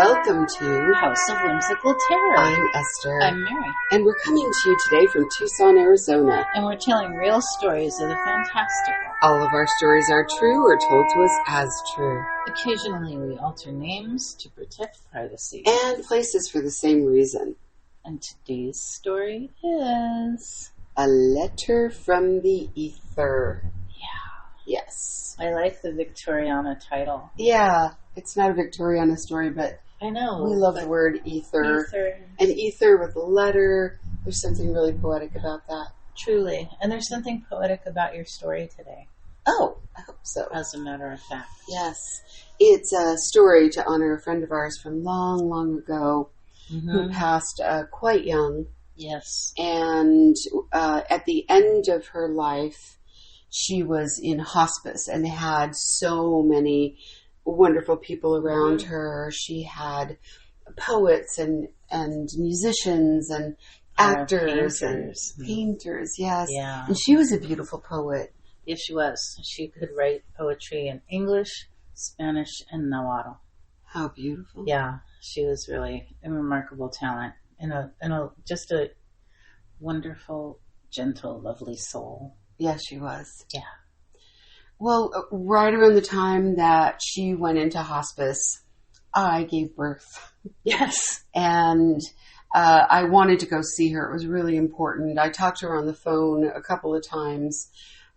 Welcome to House of Whimsical Terror. I'm Esther. I'm Mary. And we're coming to you today from Tucson, Arizona. And we're telling real stories of the fantastical. All of our stories are true or told to us as true. Occasionally we alter names to protect privacy. And places for the same reason. And today's story is... A Letter from the Ether. Yeah. Yes. I like the Victoriana title. Yeah. It's not a Victoriana story, but I know. we love the word ether. Ether. An ether with a letter. There's something really poetic about that. Truly. And there's something poetic about your story today. Oh, I hope so. As a matter of fact. Yes. It's a story to honor a friend of ours from long, long ago who passed quite young. Yes. And at the end of her life, she was in hospice and had so many wonderful people around her. She had poets and musicians and actors and painters. Yes. Yeah. And she was a beautiful poet. Yes, she was. She could write poetry in English, Spanish, and Nahuatl. How beautiful. Yeah, she was really a remarkable talent and just a wonderful, gentle, lovely soul. Yes, she was. Yeah. Well, right around the time that she went into hospice, I gave birth. Yes. And I wanted to go see her. It was really important. I talked to her on the phone a couple of times,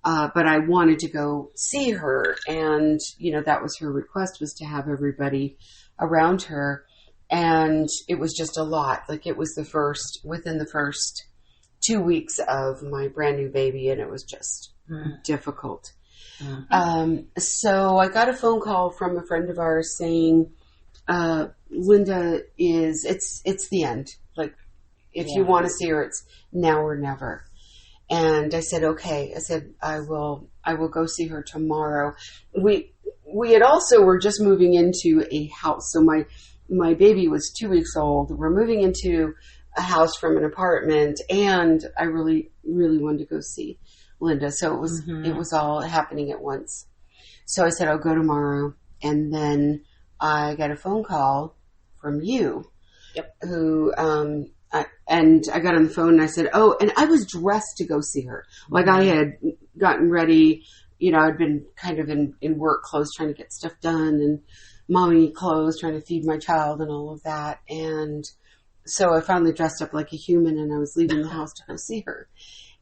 but I wanted to go see her. And, that was her request, was to have everybody around her. And it was just a lot. Like, it was within the first 2 weeks of my brand new baby, and it was just difficult. So I got a phone call from a friend of ours saying, Linda it's the end. Like, if you want to see her, it's now or never. And I said, okay. I said, I will go see her tomorrow. We had also were just moving into a house. So my baby was 2 weeks old. We're moving into a house from an apartment, and I really, really wanted to go see Linda. So it was all happening at once. So I said, I'll go tomorrow. And then I got a phone call from you. Yep. Who, I got on the phone and I said, oh, and I was dressed to go see her. Like, I had gotten ready, I'd been kind of in work clothes trying to get stuff done, and mommy clothes trying to feed my child and all of that. And so I finally dressed up like a human, and I was leaving the house to go see her.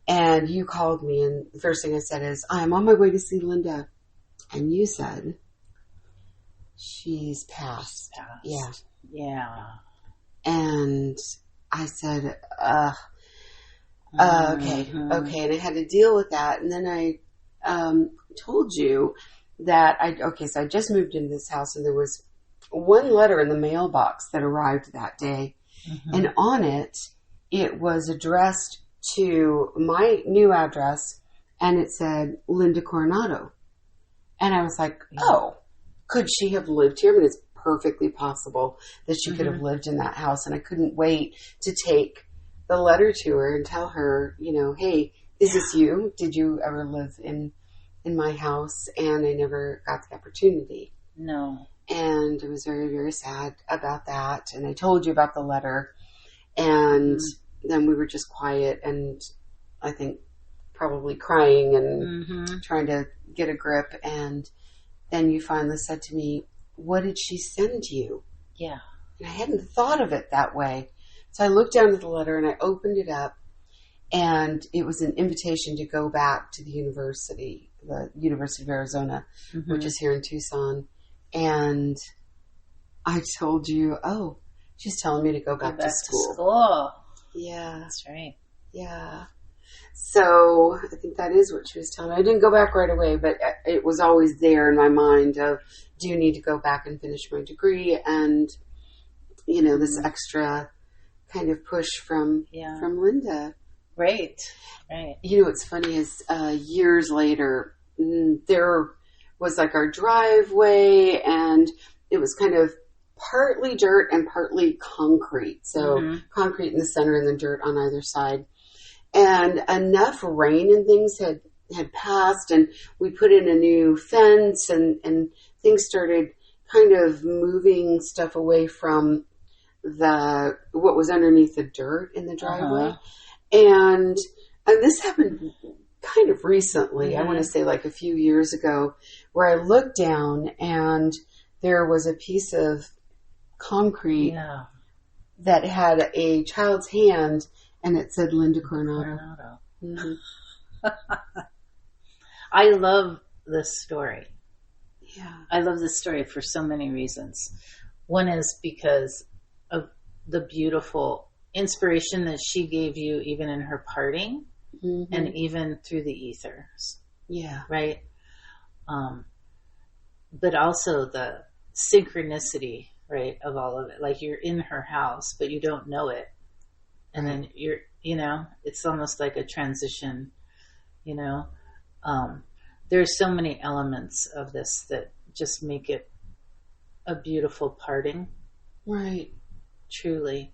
And you called me, and the first thing I said is, I'm on my way to see Linda. And you said, she's passed. Yeah. Yeah. And I said, okay. And I had to deal with that. And then I told you that so I just moved into this house, and there was one letter in the mailbox that arrived that day. And on it was addressed to my new address, and it said Linda Coronado. And I was like, oh, could she have lived here? I mean, it's perfectly possible that she could have lived in that house. And I couldn't wait to take the letter to her and tell her, hey, is this you? Did you ever live in my house? And I never got the opportunity. No. And I was very, very sad about that. And I told you about the letter. And then we were just quiet, and I think probably crying and trying to get a grip. And then you finally said to me, what did she send you? Yeah. And I hadn't thought of it that way. So I looked down at the letter and I opened it up, and it was an invitation to go back to the University of Arizona, which is here in Tucson. And I told you, oh, she's telling me to go back to school. Yeah. That's right. Yeah. So I think that is what she was telling me. I didn't go back right away, but it was always there in my mind of, do you need to go back and finish my degree? And, this extra kind of push from Linda. Right. What's funny is years later, there was like our driveway, and it was kind of partly dirt and partly concrete. So concrete in the center and then dirt on either side. And enough rain and things had passed, and we put in a new fence, and things started kind of moving stuff away from what was underneath the dirt in the driveway. And this happened kind of recently. I want to say like a few years ago, where I looked down and there was a piece of concrete that had a child's hand, and it said Linda Coronado. I love this story. Yeah. I love this story for so many reasons. One is because of the beautiful inspiration that she gave you, even in her parting, and even through the ethers. Yeah. Right? But also the synchronicity, right, of all of it. Like, you're in her house, but you don't know it. And then you're, it's almost like a transition, There's so many elements of this that just make it a beautiful parting. Right. Truly.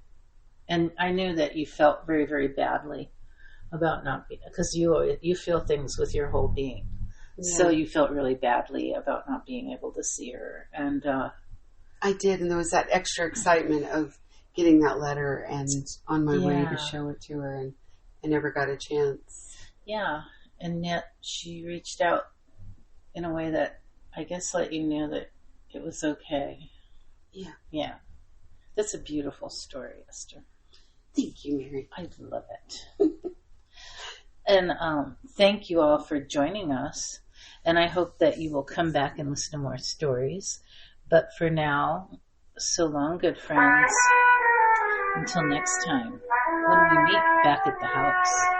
And I knew that you felt very, very badly about not being, because you feel things with your whole being. Yeah. So you felt really badly about not being able to see her. And I did, and there was that extra excitement of getting that letter and on my way to show it to her, and I never got a chance. Yeah, and yet she reached out in a way that I guess let you know that it was okay. Yeah. Yeah. That's a beautiful story, Esther. Thank you, Mary. I love it. And thank you all for joining us. And I hope that you will come back and listen to more stories. But for now, so long, good friends. Until next time, when we meet back at the house.